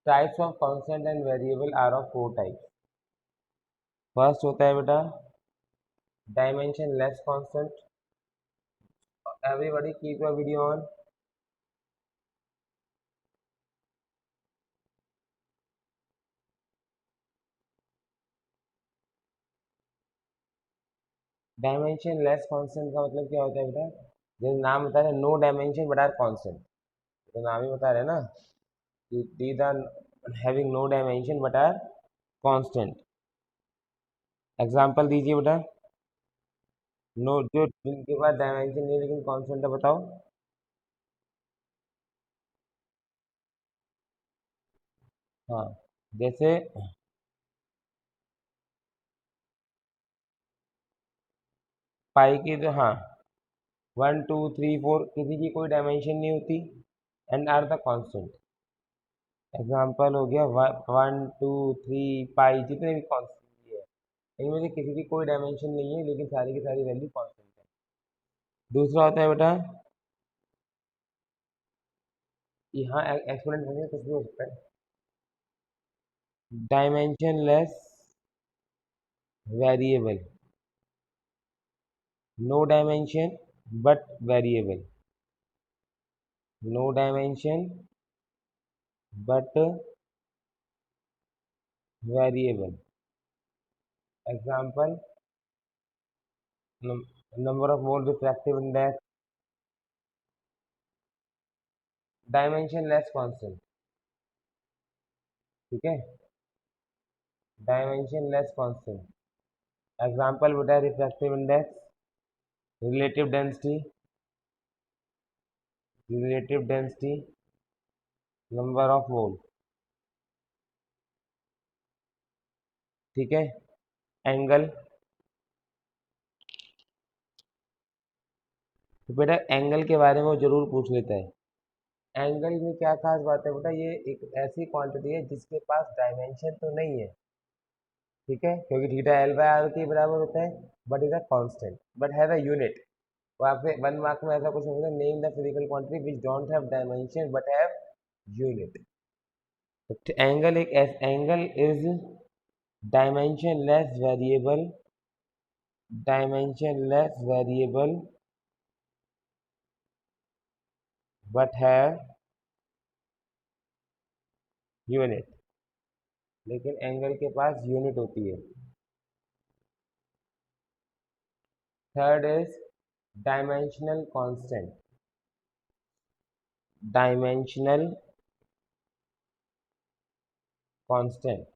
Types of constant and variable are of four types. First होता है बेटा dimensionless constant. Everybody keep your video on. Dimensionless constant का मतलब क्या होता है बेटा? जैसे नाम बता रहे no dimension but are constant, तो नाम ही बता रहे हैं ना कि these are having no dimension but are constant. Example दीजिए बेटा। नो जो जिनके पास डायमेंशन नहीं लेकिन कांस्टेंट है, बताओ। हाँ, जैसे पाई की तो हाँ 1 2 3 4 किसी की कोई डायमेंशन नहीं होती and are the constant. Example हो गया 1 2 3 पाई, जितने भी कांस्टेंट है इनमें से किसी की कोई डायमेंशन नहीं है लेकिन सारी की सारी वैल्यू कांस्टेंट है। दूसरा होता है बेटा, यहाँ एक्सपोनेंट नहीं है, कुछ भी हो सकता है। Dimensionless variable, no dimension but variable, no dimension but variable. Example number of mole refractive index, dimensionless constant. ठीक है, डायमेंशन लेस कांस्टेंट। एग्जांपल बेटा refractive index, relative density, relative density, number of mole. ठीक है, angle. तो बेटा angle के बारे में वो जरूर पूछ लेता है। एंगल में क्या खास बात है बेटा, ये एक ऐसी क्वांटिटी है जिसके पास डायमेंशन तो नहीं है, ठीक है, क्योंकि थीटा एल बाय आर के बराबर होता है, but is a constant but have a unit. वो आपसे 1 मार्क में ऐसा कुछ होगा, name the physical quantity which don't have dimension but have unit. Angle एक angle is dimensionless variable, dimensionless variable but have unit, लेकिन angle के पास यूनिट होती है। Third is dimensional constant, dimensional constant.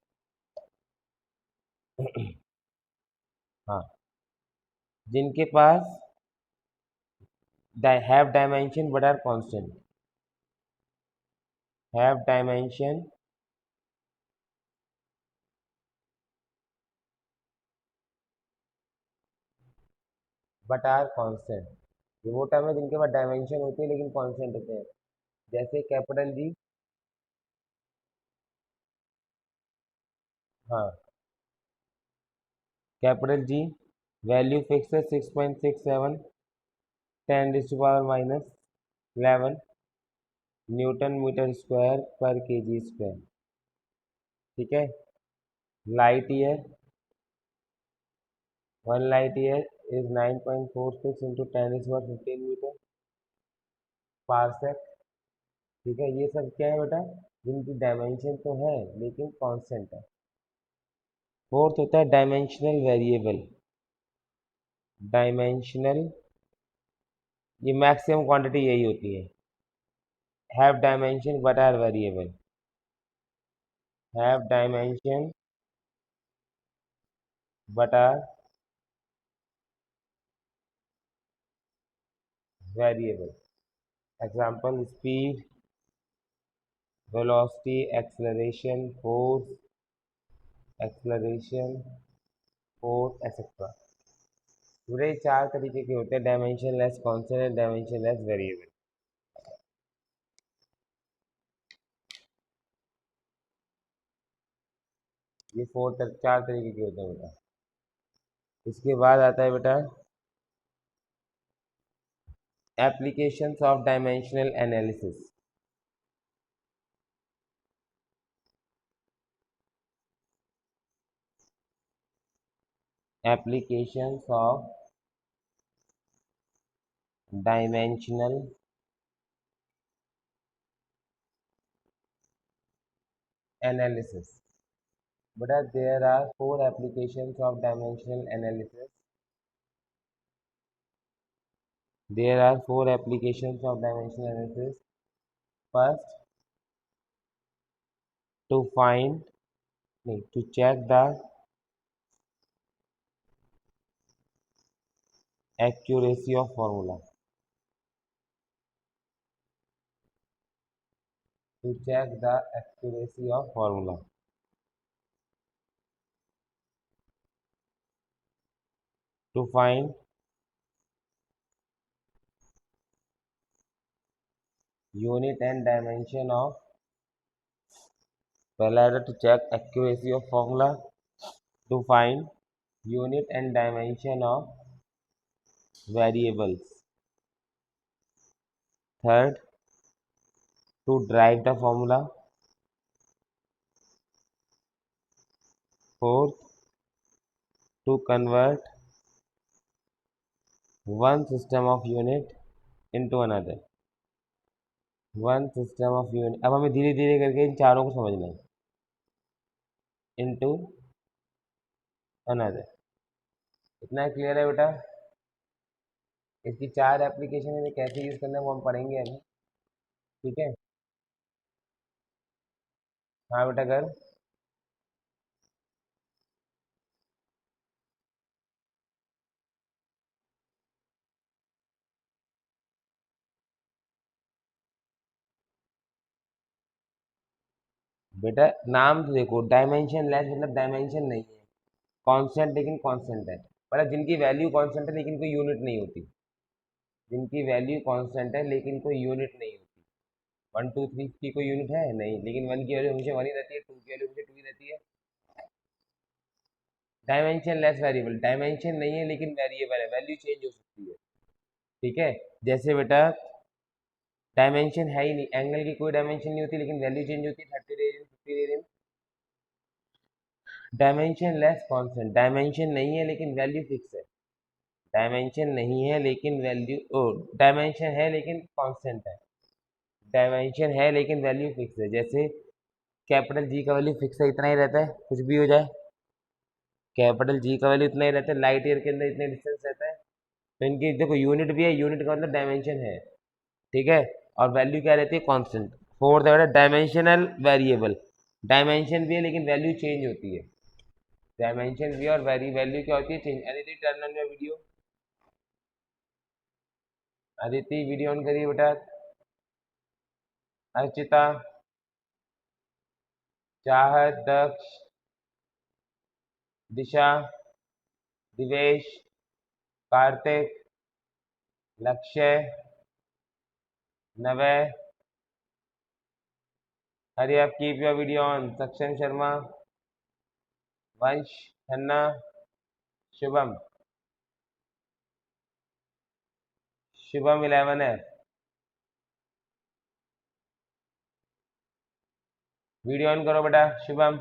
हाँ, जिनके पास have dimension but are constant, have dimension but are constant। ये वो टर्म है जिनके पास डायमेंशन होती है लेकिन कांस्टेंट होते हैं, जैसे कैपिटल जी। हाँ, कैपिटल जी वैल्यू फिक्स है 6.67 10⁻⁻11 न्यूटन मीटर स्क्वायर पर केजी स्क्वायर। ठीक है, light year, 1 light year is 9.46 into 10⁻15 metre parsec. ठीक है, ये सब क्या है बेटा, जिनकी डायमेंशन तो है लेकिन कांस्टेंट है। फोर्थ होता है डायमेंशनल वेरिएबल, डायमेंशनल, ये मैक्सिमम क्वांटिटी यही होती है। Have dimension but are variable, have dimension but are variable. Example speed, velocity, acceleration, force, acceleration, force etcetera. पूरे 4 तरीके के होते हैं, dimensionless constant, dimensionless variable. ये 4 तरीके के होते हैं बेटा। इसके बाद आता है बेटा applications of dimensional analysis. applications of dimensional analysis. But there are four applications of dimensional analysis. There are four applications of dimensional analysis. First, to find, to check the accuracy of formula. To check the accuracy of formula. To find unit and dimension of, पहला है to check accuracy of formula. To find unit and dimension of variables. Third, to derive the formula. Fourth, to convert one system of unit into another. One system of unit, अब हमें धीरे धीरे करके इन चारों को समझना है. Into another. इतना क्लियर है बेटा? इसकी चार एप्लीकेशन है, कैसे यूज करना है वो हम पढ़ेंगे अभी. ठीक है. हाँ बेटा कर. बेटा नाम तो देखो, डायमेंशन लेस मतलब डायमेंशन नहीं है, कांस्टेंट लेकिन कांस्टेंट है. मतलब जिनकी वैल्यू कांस्टेंट है लेकिन कोई यूनिट नहीं होती. जिनकी वैल्यू कांस्टेंट है लेकिन कोई यूनिट नहीं होती. 1 2 3 की कोई यूनिट है नहीं, लेकिन वन की वैल्यू हमेशा वन ही रहती है, टू की वैल्यू हमेशा टू ही रहती है. डायमेंशन लेस वेरिएबल, डायमेंशन नहीं है लेकिन वेरिएबल है, वैल्यू चेंज हो सकती है. ठीक है. जैसे बेटा डायमेंशन है ही नहीं, एंगल की कोई डायमेंशन नहीं होती लेकिन वैल्यू चेंज होती है, 30 degree 50 degree. Dimension less constant, dimension नहीं है लेकिन वैल्यू फिक्स है. डायमेंशन नहीं है लेकिन वैल्यू, ओ डायमेंशन है लेकिन कांस्टेंट है. डायमेंशन है लेकिन वैल्यू फिक्स है. जैसे कैपिटल जी का वैल्यू फिक्स है, इतना ही रहता है कुछ भी हो जाए. कैपिटल जी का वैल्यू इतना ही रहता है, लाइट ईयर के अंदर इतने डिस्टेंस रहता है. तो इनकी देखो यूनिट भी है, यूनिट का मतलब डायमेंशन है. ठीक है. और वैल्यू क्या रहती है? कांस्टेंट. फोर्थ है डायमेंशनल वेरिएबल, डायमेंशन भी है लेकिन वैल्यू चेंज होती है. डायमेंशन भी और वैल्यू क्या होती है? Change. Aditi turn on your video. Aditi video on करिए बेटा. अर्चिता, चाहत, दक्ष, दिशा, दिवेश, कार्तिक, लक्ष्य, नवय. हरी आप कीप योर वीडियो ऑन. सक्षम शर्मा, वंश, खन्ना, शुभम. शुभम 11 है. वीडियो ऑन करो बेटा Shubham.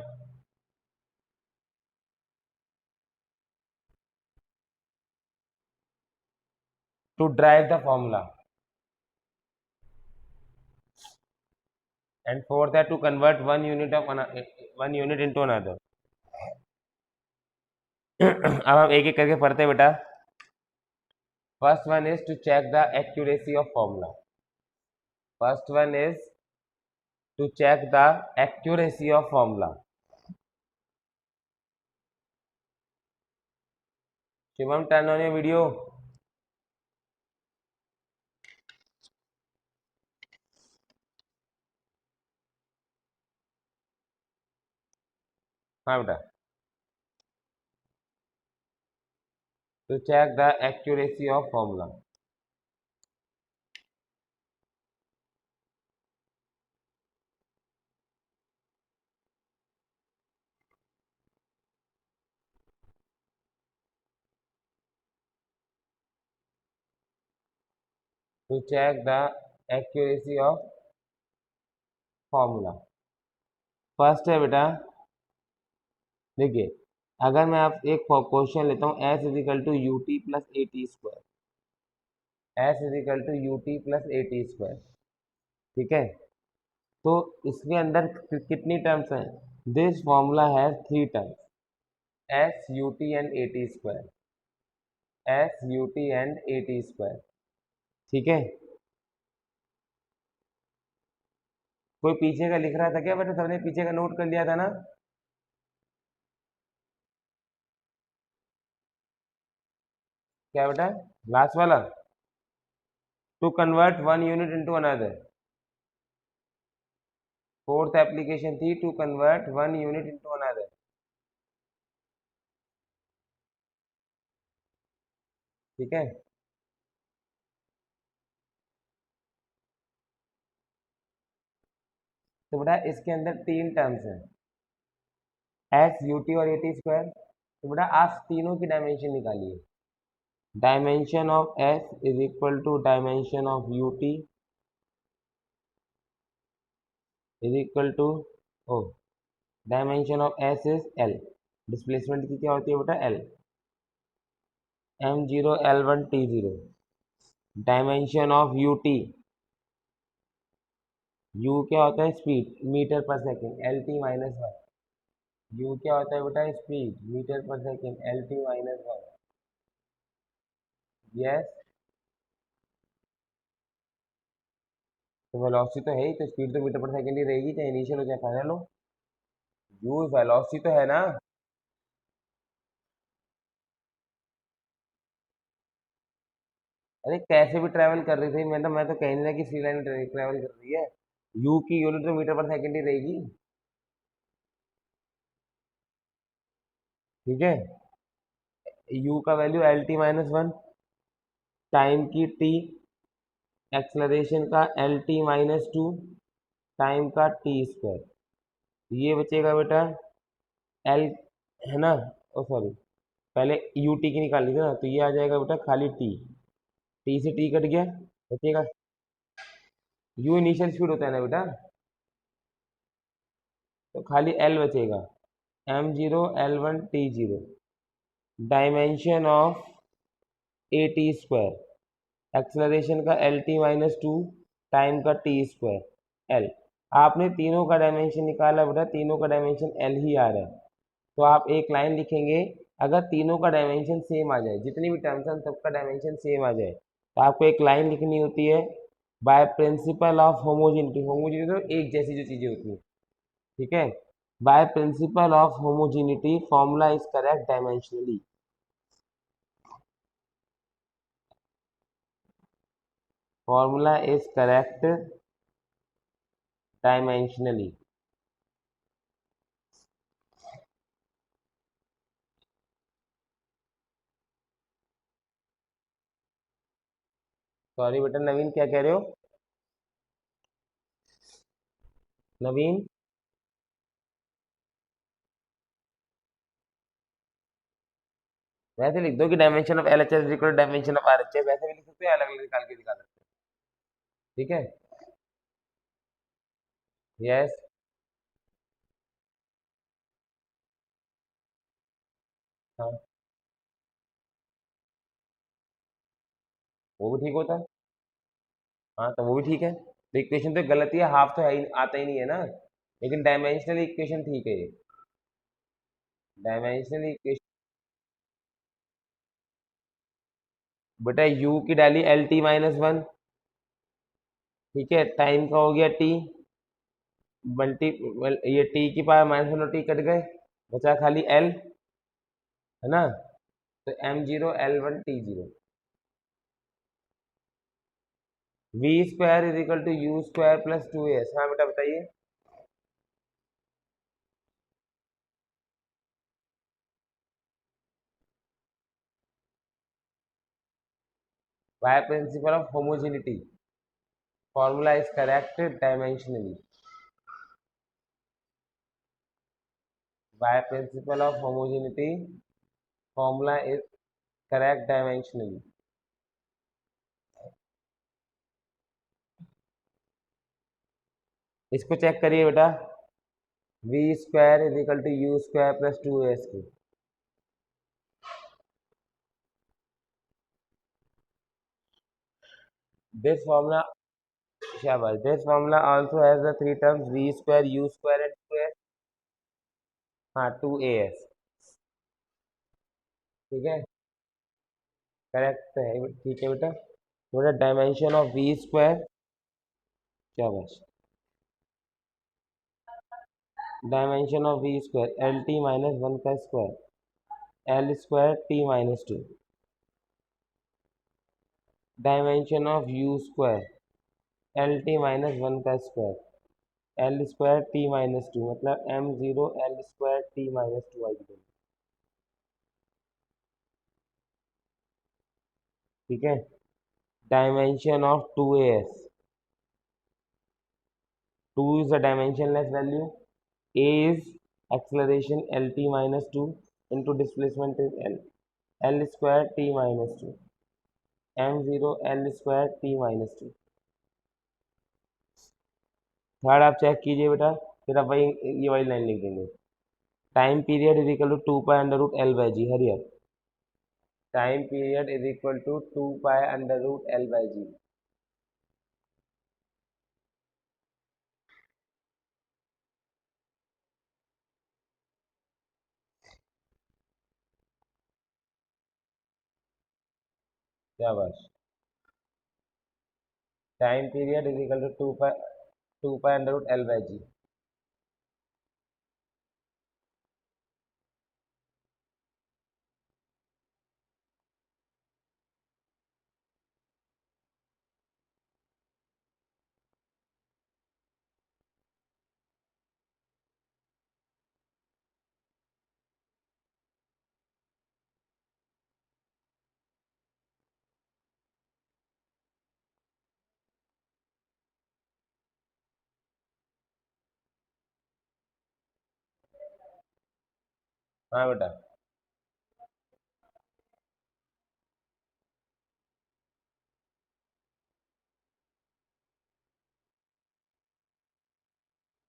To drive the formula. And fourth है to convert one unit into another. अब हम एक एक करके पढ़ते हैं बेटा. First one is to check the accuracy of formula. First one is to check the accuracy of formula. Shivam turn on your video. हाँ बेटा. To check the accuracy of formula. To check the accuracy of formula. First है बेटा, देखिए अगर मैं आप एक question लेता हूँ s is equal to u t plus a T square, s is equal to u t plus a T square, ठीक है। तो इसके अंदर कितनी टर्म्स हैं? This formula has three terms, s u t and a T square, s u t and a T square, ठीक है। कोई पीछे का लिख रहा था क्या बेटा? सबने पीछे का नोट कर लिया था ना? क्या बेटा? लास्ट वाला, to convert one unit into another, fourth application थी to convert one unit into another, ठीक है। तो बेटा इसके अंदर तीन टर्म्स हैं, एस यू टी और ए टी स्क्वायर। तो बेटा आप तीनों की डायमेंशन निकालिए, dimension of s is equal to dimension of u t is equal to, oh, dimension of s is L, displacement की क्या होती है बेटा? L, M zero L one T zero, dimension of u t, u क्या होता है? Speed, metre पर second, L T minus one, u क्या होता है बेटा? स्पीड, मीटर पर second, L T minus one, yes. तो वेलोसिटी तो है ही, तो स्पीड तो मीटर पर सेकेंड ही रहेगी, चाहे इनिशियल हो चाहे फाइनल हो। यू वेलोसिटी तो है ना? अरे कैसे भी ट्रैवल कर रही थी, मैं तो कह नहीं रहा कि सी लाइन ट्रैवल कर रही है। यू की यूनिट तो मीटर पर सेकेंड ही रहेगी, ठीक है। यू का value L T minus one, time की टी, एक्सलरेशन का L T minus two, time का टी स्क्वायर। ये बचेगा बेटा एल, है ना? ओ सॉरी, पहले यू टी की निकाल ली थी ना, तो ये आ जाएगा बेटा खाली टी, टी से टी कट गया, बचेगा यू इनिशियल स्पीड होता है ना बेटा, तो खाली एल बचेगा, M zero L one T zero, dimension of A T square, acceleration का L T minus two, time का टी स्क्वायर एल। आपने तीनों का डायमेंशन निकाला बेटा, तीनों का डायमेंशन एल ही आ रहा है। तो आप एक लाइन लिखेंगे, अगर तीनों का डायमेंशन सेम आ जाए, जितनी भी टर्म्स हैं सबका डायमेंशन सेम आ जाए, तो आपको एक लाइन लिखनी होती है, by principle of homogeneity, homogeneity तो एक जैसी जो चीजें होती हैं, ठीक है। By principle of homogeneity formula is correct dimensionally, formula is correct dimensionally. Sorry बेटा नवीन, क्या कह रहे हो? नवीन, वैसे लिख दो कि dimension of L H S equal dimension of are H S, वैसे भी लिख सकते हैं, अलग अलग निकाल के दिखा सकते हैं, ठीक है। यस, हाँ, वो भी ठीक होता है, हाँ तो वो भी ठीक है। तो इक्वेशन तो गलत ही है, हाफ तो है ही, आता ही नहीं है ना, लेकिन डायमेंशनल इक्वेशन ठीक है ये, डायमेंशनल इक्वेशन। बेटा यू की डाली एल टी माइनस वन, ठीक है, टाइम का हो गया टी, मल्टी, ये टी की पावर माइनस वन और टी कट गए, बचा खाली एल, है ना? तो M zero L one T zero, v square is equal to u square plus two s. हाँ बेटा बताइए। By principle of homogeneity formula is correct dimensionally, by principle of homogeneity formula is correct dimensionally. इसको check करिए बेटा, v square is equal to u square plus two S की, this formula, शाबाश, this formula also has the three terms v square u square and 2s। हाँ, 2as। ठीक है, correct है, ठीक है बेटा। थोड़ा डायमेंशन ऑफ v स्क्वायर, शाबाश, dimension of v square L T minus one का square L square T minus two. Dimension of u square L T minus one का square L square T minus two, मतलब M zero L square T minus two आई। ठीक है, dimension of two A S, two is the dimensionless value, A is acceleration L T minus two into displacement is L, L square T minus two, M zero L square T minus two. Third आप check कीजिए बेटा, फिर आप वही ये वाली line लिख देंगे। Time period is equal to two pi under root L by g, हरियर। Time period is equal to two pi under root L by g. क्या बात, time period is equal to two pi under root L by g. हाँ बेटा,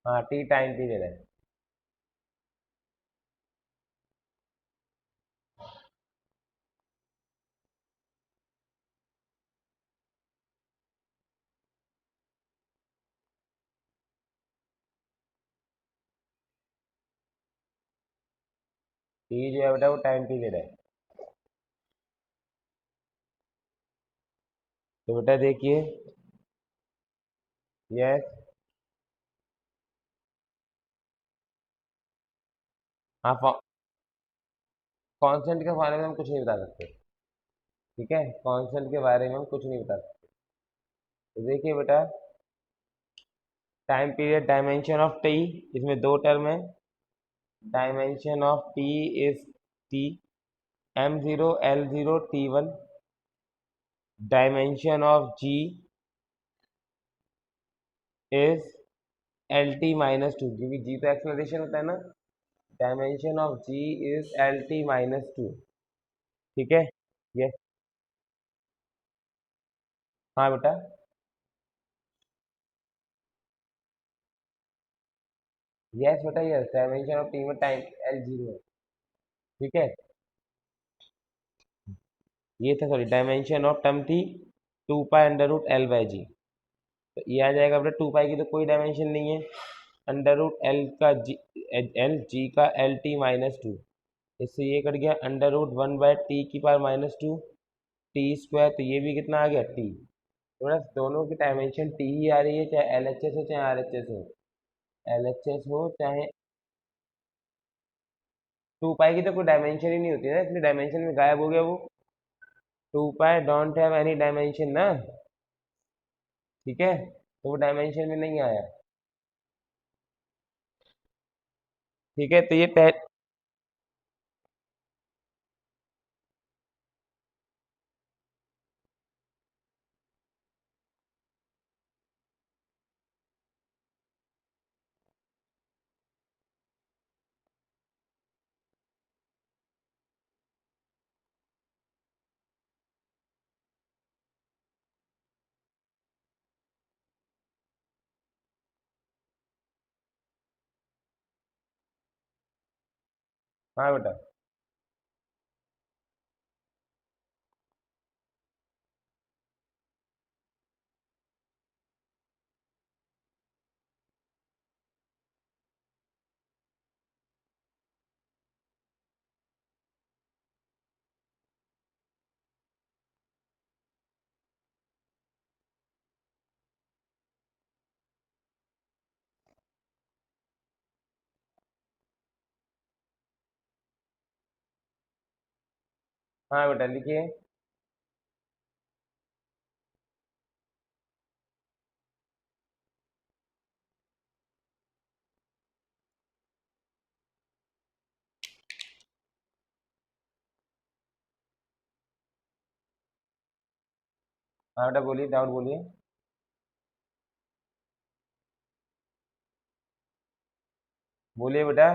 हाँ T time period है। T जो है बेटा वो टाइम पीरियड है। तो बेटा देखिए, यस, हाँ, कॉन्सेंट के बारे में हम कुछ नहीं बता सकते। ठीक है, कॉन्सेंट के बारे में हम कुछ नहीं बता सकते। तो देखिए बेटा, time period dimension of T, इसमें दो टर्म है। Dimension of T is T, M zero L zero T one. Dimension of g is L T minus two, क्योंकि जी तो एक्सलेरेशन होता है ना। Dimension of g is L T minus two. ठीक है, यस, हाँ बेटा, यस बेटा, यस, डायमेंशन ऑफ टी में टाइम एल जीरो है। ठीक है, ये था, सॉरी, डायमेंशन ऑफ टर्म थी two pi under root L by g. तो ये आ जाएगा बेटा, टू पाई की तो कोई डायमेंशन नहीं है, अंडर रूट एल का जी, एल जी का एल टी माइनस टू। इससे ये कट गया, under root one by T की power minus two T square, तो ये भी कितना आ गया, टी। तो बेटा दोनों की डायमेंशन टी ही आ रही है, चाहे एल एच एस हो चाहे आर एच एस हो। एल एच एस हो चाहे, टू पाई की तो कोई डायमेंशन ही नहीं होती ना, इसलिए डायमेंशन में गायब हो गया वो। Two pi don't have any dimension ना। ठीक है, तो वो डायमेंशन में नहीं आया। ठीक है, तो ये हाँ बेटा, हाँ बेटा लिखिए। हाँ बेटा बोलिए, डाउट बोलिए। बोलिए बेटा।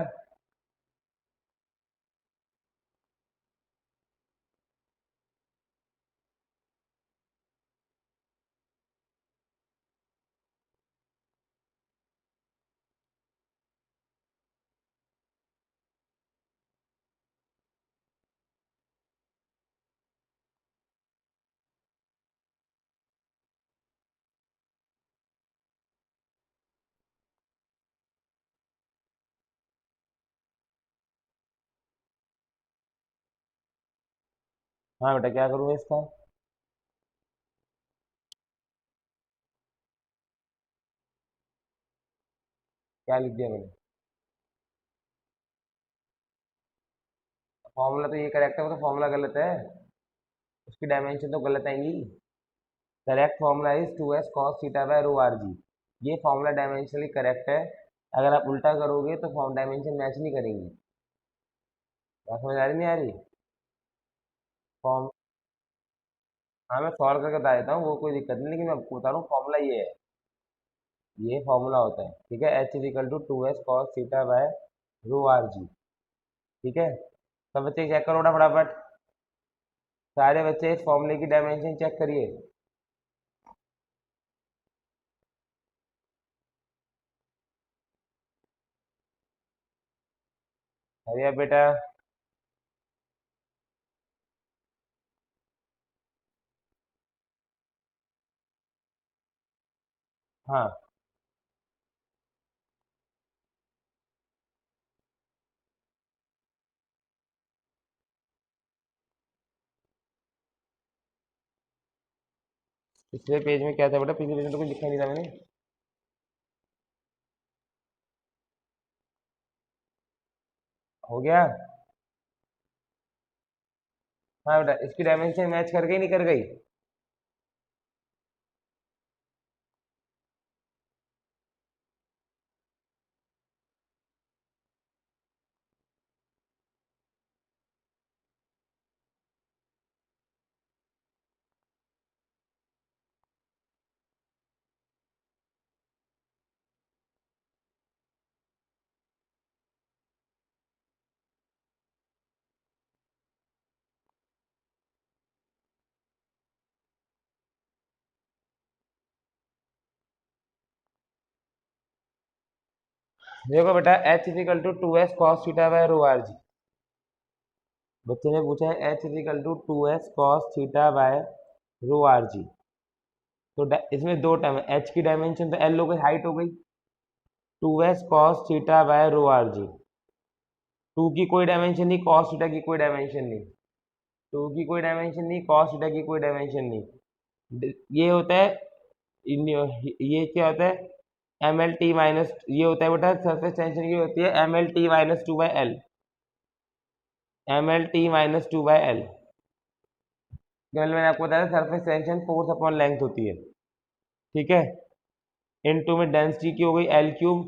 हाँ बेटा क्या करूँ इसका? क्या लिख दिया मैंने? फॉर्मूला तो ये करेक्ट है, वो तो फॉर्मूला गलत है। उसकी डायमेंशन तो गलत आएंगी। Correct formula is 2s cos theta by rho r g. ये फॉर्मूला डायमेंशनली करेक्ट है। अगर आप उल्टा करोगे तो फॉर्म डायमेंशन मैच नहीं करेंगी। बात समझ आ रही नहीं आ रही? फॉर्म हाँ मैं सॉल्व करके बता देता हूँ, वो कोई दिक्कत नहीं, लेकिन मैं आपको बता रहा हूँ फॉर्मूला ये है। ये फॉर्मूला होता है, ठीक है। H is equal to 2s cos theta by rho r g. ठीक है। सब बच्चे चेक करो ना फटाफट। सारे बच्चे इस फॉर्मूले की डायमेंशन चेक करिए। अरे अब बेटा। हाँ। पिछले पेज में क्या था बेटा? पिछले पेज में तो कुछ लिखा नहीं था मैंने। हो गया। हाँ बेटा, इसकी डायमेंशन मैच कर गई नहीं कर गई? देखो बेटा, h is equal to 2s cos theta by rho r g. बच्चे ने पूछा है h is equal to 2s cos theta by rho r g. तो इसमें दो टर्म है, एच की डायमेंशन तो एल हो गई, हाइट हो गई। 2s cos theta by rho r g. Two की कोई डायमेंशन नहीं, cos थीटा की कोई डायमेंशन नहीं। टू की कोई डायमेंशन नहीं, cos थीटा की कोई डायमेंशन नहीं। ये होता है ये क्या होता है? एम एल टी माइनस, ये होता है बेटा सरफेस टेंशन, ये होती है M L T minus two by L. M L T minus two by L. केवल मैंने आपको बताया surface tension force upon length होती है। ठीक है। इनटू में डेंसिटी की हो गई एल क्यूब,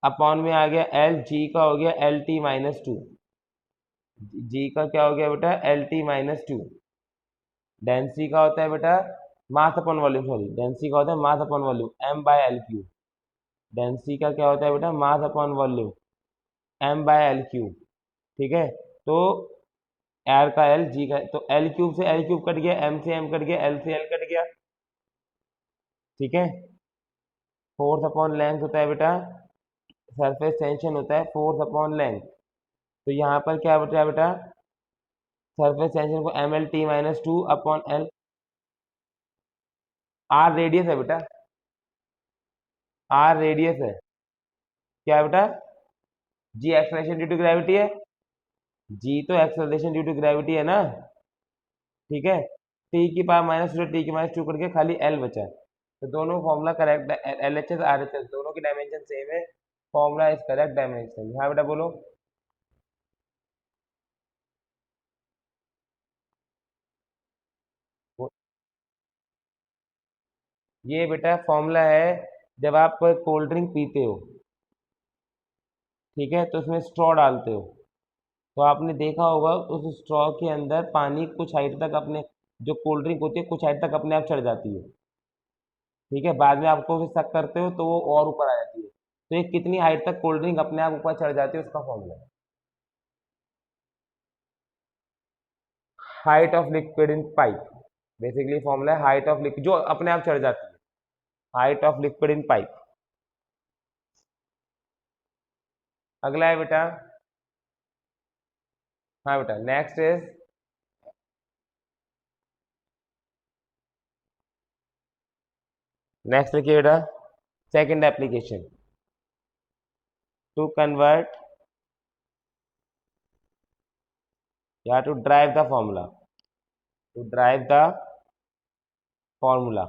अपॉन में आ गया एल, जी का हो गया L T minus two. G का क्या हो गया बेटा? L T minus two. Density का होता है बेटा mass upon volume, sorry, density का होता है mass upon volume, M by L cube. Density का क्या होता है बेटा? Mass upon volume, M by L cube. ठीक है। तो आर का एल, जी का, तो एल क्यूब से एल क्यूब कट गया, एम से एम कट गया, एल से एल कट गया। ठीक है। फोर्स अपॉन लेंथ होता है बेटा, सरफेस टेंशन होता है फोर्स अपॉन लेंथ। तो यहाँ पर क्या बचा बेटा? सरफेस टेंशन को M L T minus two upon L. R radius है बेटा, आर रेडियस है। क्या है बेटा? G acceleration due to gravity है। जी तो एक्सलेशन ड्यू टू ग्रेविटी है ना। ठीक है। टी की पावर माइनस टू, टी की माइनस टू करके खाली एल बचा। तो दोनों formula correct, L H S R H S दोनों की डायमेंशन सेम है। Formula is correct dimension. हाँ बेटा बोलो। ये बेटा फॉर्मूला है जब आप कोल्ड ड्रिंक पीते हो, ठीक है, तो उसमें स्ट्रॉ डालते हो, तो आपने देखा होगा उस स्ट्रॉ के अंदर पानी कुछ हाइट तक अपने, जो कोल्ड ड्रिंक होती है कुछ हाइट तक अपने आप चढ़ जाती है, ठीक है, बाद में आपको उसे सक करते हो तो वो और ऊपर आ जाती है। तो ये कितनी हाइट तक कोल्ड ड्रिंक अपने आप ऊपर चढ़ जाती है उसका फॉर्मूला है। Height of liquid in pipe, basically formula है हाइट ऑफ लिक्विड जो अपने आप चढ़ जाती है, height of liquid in pipe. अगला है बेटा, हाँ बेटा नेक्स्ट इज, नेक्स्ट लिखिए बेटा, सेकंड एप्लीकेशन, टू कन्वर्ट या to drive the formula, to drive the formula.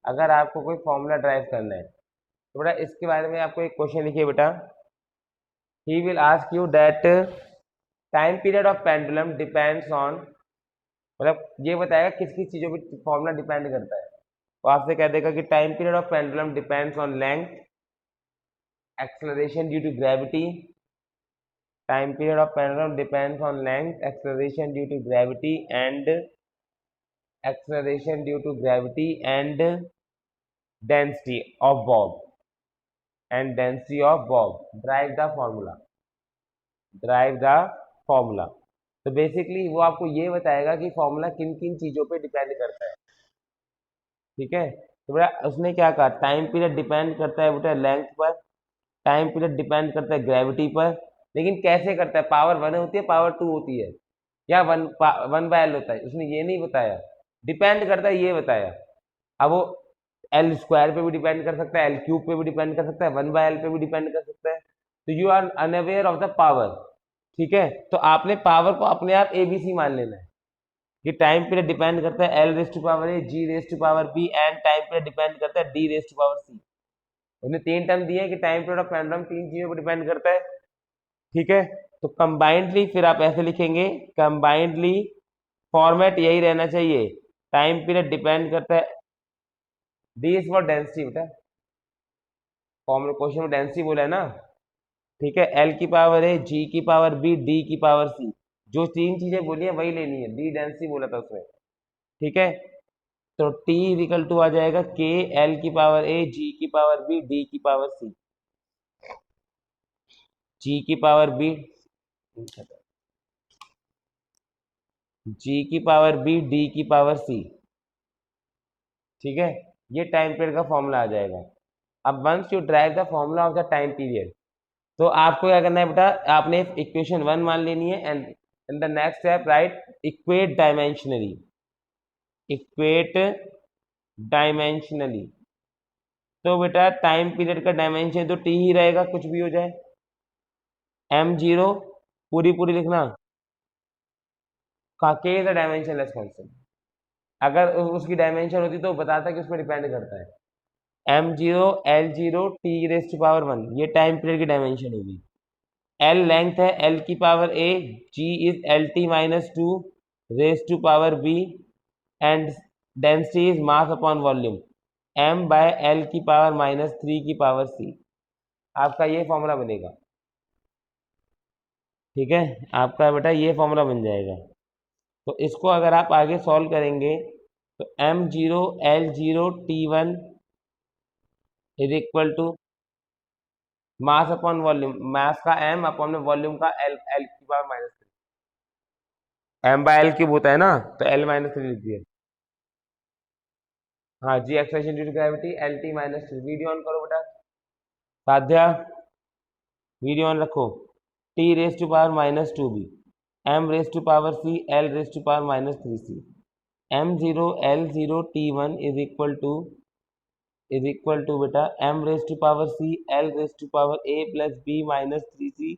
अगर आपको कोई फॉर्मूला ड्राइव करना है तो बेटा इसके बारे में आपको एक क्वेश्चन लिखिए बेटा, he will ask you that time period of pendulum depends on, मतलब ये बताएगा किस किस चीज़ों पे फॉर्मूला डिपेंड करता है, तो आपसे कह देगा कि time period of pendulum depends on length, acceleration due to gravity, time period of pendulum depends on length, acceleration due to gravity and, acceleration due to gravity and density of bob, and density of bob, drive the formula, drive the formula। तो basically वो आपको ये बताएगा कि formula किन किन चीज़ों पे डिपेंड करता है, ठीक है। तो बेटा उसने क्या कहा, टाइम पीरियड डिपेंड करता है बेटा लेंथ पर, टाइम पीरियड डिपेंड करता है ग्रेविटी पर, लेकिन कैसे करता है, पावर 1 होती है पावर 2 होती है या 1/L होता है, उसने ये नहीं बताया, डिपेंड करता है ये बताया। अब वो एल स्क्वायर पे भी डिपेंड कर सकता है, एल क्यूब पे भी डिपेंड कर सकता है, 1/L पे भी डिपेंड कर सकता है, तो you are unaware of the power, ठीक है। तो आपने पावर को अपने आप एबीसी मान लेना है कि टाइम पीरियड डिपेंड करता है L raise to power a, g raise to power b and time period depend करता है d raise to power c. उन्हें तीन टर्म दिए कि टाइम पीरियड ऑफ पेंडुलम तीन चीजों पर डिपेंड करता है, ठीक है। तो कंबाइंडली फिर आप ऐसे लिखेंगे, कंबाइंडली फॉर्मेट यही रहना चाहिए, टाइम पीरियड डिपेंड करता है, डी इज फॉर डेंसिटी बेटा, फॉर्मूला क्वेश्चन में डेंसिटी बोला है ना, ठीक है, एल की पावर ए, जी की पावर बी, डी की पावर सी, जो तीन चीजें बोली है वही लेनी है, डी डेंसिटी बोला था उसमें, ठीक है। तो टी इक्वल टू आ जाएगा के एल की पावर ए, जी की पावर बी, डी की पावर सी, जी की पावर बी, जी की पावर बी, डी की पावर सी, ठीक है, ये टाइम पीरियड का फॉर्मूला आ जाएगा। अब once you drive the formula of the time period, तो आपको क्या करना है बेटा, आपने इक्वेशन 1 मान लेनी है and in the next step right equate dimensionally, equate dimensionally. तो बेटा टाइम पीरियड का डायमेंशन तो टी ही रहेगा कुछ भी हो जाए, m0 पूरी पूरी लिखना, का के इज द डायमेंशनलेस कांस्टेंट, अगर उसकी डायमेंशन होती तो बताता कि उसमें डिपेंड करता है, m0 l0 t raise to power 1, ये टाइम पीरियड की डायमेंशन होगी, एल लेंथ है, एल की power a, g is L T minus two raise to power b and density is mass upon volume, M by L की power -3 की power सी, आपका ये formula बनेगा, ठीक है, आपका बेटा ये फॉर्मूला बन जाएगा। तो इसको अगर आप आगे सॉल्व करेंगे तो m0 l0 t1 is equal to mass upon volume, mass का m अपॉन में वॉल्यूम का l, l की power -3, m by l cube होता है ना, तो l-3 लिख दिया, हाँ जी acceleration due to gravity L T -3, video on करो बेटा, साध्या वीडियो ऑन रखो, t raise to power -2b, m raise to power c, l raise to power -3c, m0 l0 t1 is equal to बेटा m raise to power c, l raise to power a plus b -3c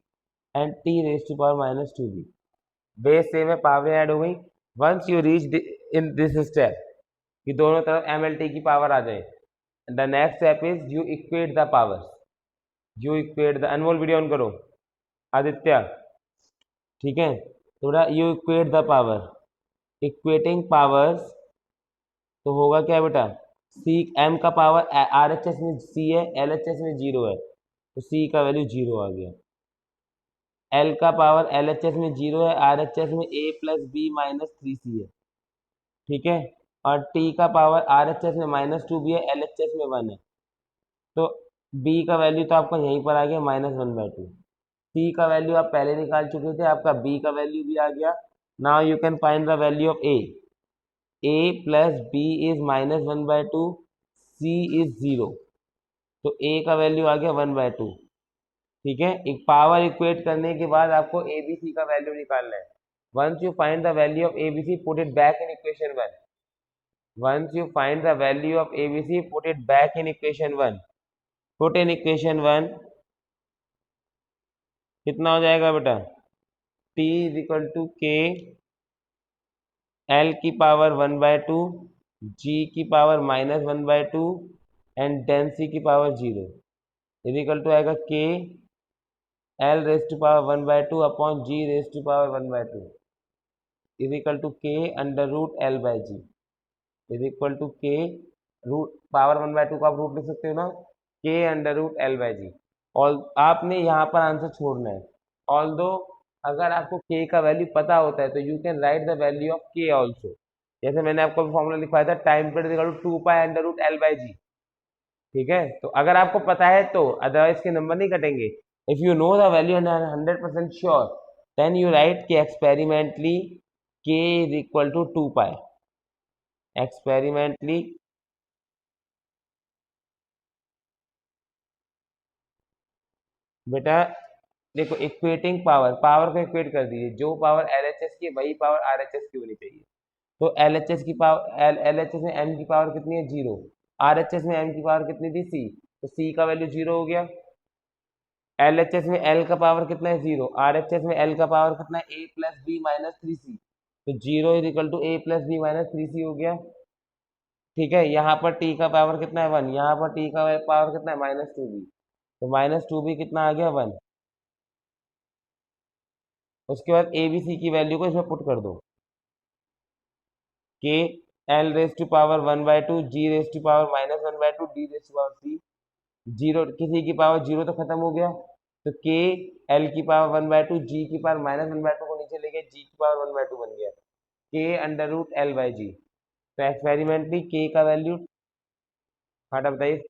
and t raise to power -2b, base same है, power add हो गई। Once you reach in this step कि दोनों तरफ M L T की power आ जाए, the next step is you equate the power, you equate the, Anmol video on करो, आदित्य, ठीक है, थोड़ा you equate the power, equating powers, तो होगा क्या बेटा, सी एम का पावर आर एच एस में सी है, एल एच एस में जीरो है, तो सी का वैल्यू जीरो आ गया। एल का पावर एल एच एस में जीरो है, आर एच एस में A plus B minus three C है, ठीक है। और टी का पावर आर एच एस में माइनस टू बी है, एल एच एस में वन है, तो बी का वैल्यू तो आपका यहीं पर आ गया -1/2। सी का वैल्यू आप पहले निकाल चुके थे, आपका बी का वैल्यू भी आ गया। Now you can find the value of A plus B is -1/2, C is zero, तो ए का वैल्यू आ गया 1/2, ठीक है। एक पावर इक्वेट करने के बाद आपको ए बी सी का वैल्यू निकालना है। Once you find the value of A B C, put it back in equation one. Once you find the value of A B C, put it back in equation one. Put in equation one, कितना हो जाएगा बेटा? T is equal to K L की power 1/2, G की power -1/2 and then C की power zero, is equal to आएगा K L raise to power 1/2 upon g raise to power 1/2 is equal to K under root L by g, is equal to K root power 1/2 का आप root लिख सकते हो ना, K under root L by g. और आपने यहाँ पर आंसर छोड़ना है। ऑल्दो अगर आपको के का वैल्यू पता होता है तो you can write the value of K also. जैसे मैंने आपको फॉर्मूला लिखवाया था, time period equal to 2 pi under root L by g, ठीक है। तो अगर आपको पता है तो, अदरवाइज के नंबर नहीं कटेंगे। If you know the value and 100% sure, then you write कि experimentally K is equal to 2 pi. Experimentally बेटा देखो, इक्वेटिंग पावर, पावर को इक्वेट कर दीजिए, जो पावर एलएचएस की वही पावर आरएचएस की होनी चाहिए। तो एलएचएस की पावर एलएचएस में एम की पावर कितनी है? जीरो। आरएचएस में एम की पावर कितनी थी? सी, तो सी का वैल्यू जीरो हो गया। एलएचएस में एल का पावर कितना है? जीरो। आरएचएस में एल का पावर कितना है? A plus B minus three C, तो zero is equal to A plus B minus three C हो गया, ठीक है। यहाँ पर टी का पावर कितना है? वन। यहाँ पर टी का पावर कितना है? -2b, तो -2b कितना आ गया? वन। उसके बाद ए बी सी की वैल्यू को इसमें पुट कर दो, K L raise to power 1/2, G raise to power -1/2, D raise to power C, zero किसी की पावर जीरो तो खत्म हो गया, तो के एल की पावर 1/2, जी की पावर -1/2 को नीचे ले गया, जी की पावर 1/2 बन गया, के under root L by g. तो एक्सपेरिमेंटली के का वैल्यू, हाँ बताइए।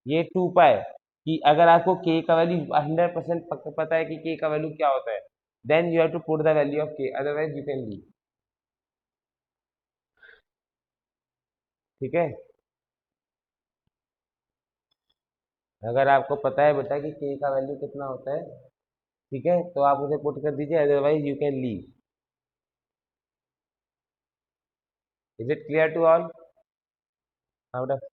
ये 2 पाई, कि अगर आपको के का वैल्यू 100% पता है कि के का वैल्यू क्या होता है, then you have to put the value of K, otherwise you can leave, ठीक है। अगर आपको पता है बेटा कि के का वैल्यू कितना होता है, ठीक है, तो आप उसे पुट कर दीजिए, otherwise you can leave. Is it clear to all? हाँ बेटा।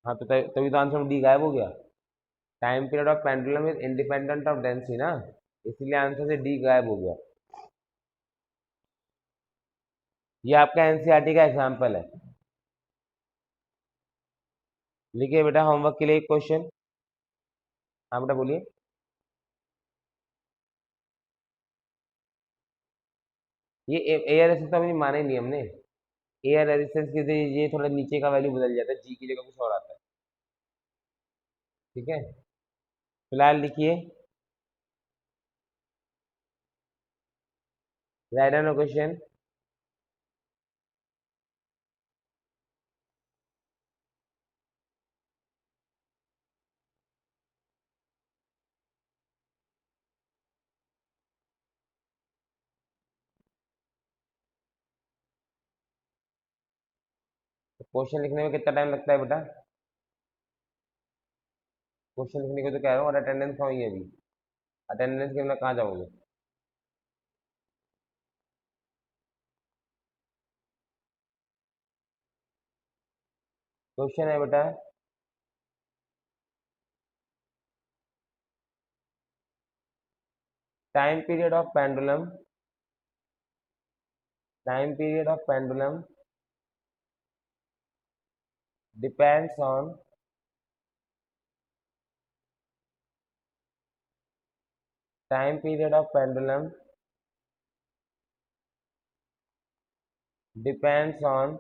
हाँ तो तभी तो आंसर डी गायब हो गया। Time period of pendulum is independent of density ना, इसलिए आंसर से डी गायब हो गया। ये आपका एनसीईआरटी का एग्जाम्पल है। लिखिए बेटा होमवर्क के लिए एक क्वेश्चन। हाँ बेटा बोलिए। ये एयर रेजिस्टेंस तो अभी माना ही नहीं हमने। एयर रेजिस्टेंस के लिए ये थोड़ा नीचे का वैल्यू बदल जाता है, जी की जगह कुछ और आता है, ठीक है। फिलहाल लिखिए, राइट डाउन क्वेश्चन। क्वेश्चन लिखने में कितना टाइम लगता है बेटा? क्वेश्चन लिखने को तो कह रहा हूँ, और अटेंडेंस कहाँ हुई है अभी? अटेंडेंस के बिना कहाँ जाओगे? क्वेश्चन है बेटा, time period of pendulum, time period of pendulum depends on time period of pendulum depends on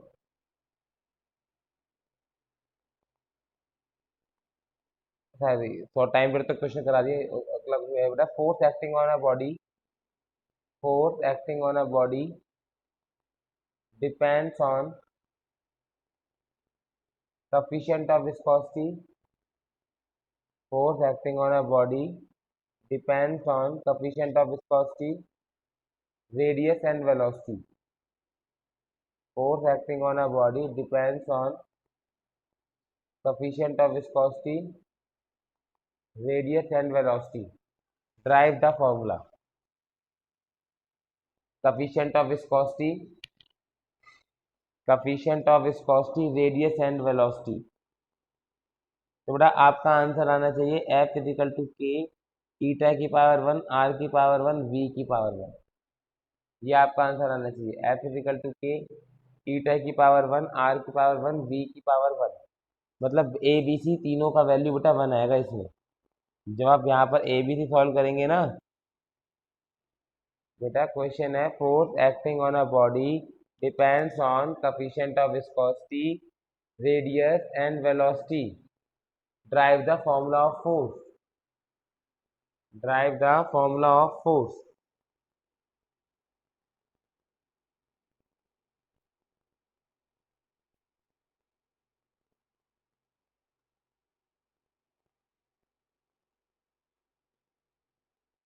sorry तो टाइम पीरियड तक क्वेश्चन करा दिए अगला क्वेश्चन है बेटा force acting on a body depends on coefficient of viscosity. Force acting on a body depends on coefficient of viscosity, radius and velocity. Force acting on a body depends on coefficient of viscosity, radius and velocity. Drive the formula. Coefficient of viscosity, radius and velocity. तो बेटा आपका answer आना चाहिए F is equal to के ईटा की power 1 are की power 1 we की power 1। ये आपका आंसर आना चाहिए F इजिकल टू के ईटा की पावर 1 आर की पावर 1 वी की पावर 1। मतलब ए बी सी तीनों का वैल्यू बेटा 1 आएगा इसमें। जब आप यहाँ पर ए बी सी सॉल्व करेंगे ना बेटा, क्वेश्चन है force acting on a body depends on coefficient of viscosity, radius and velocity. Drive the formula of force.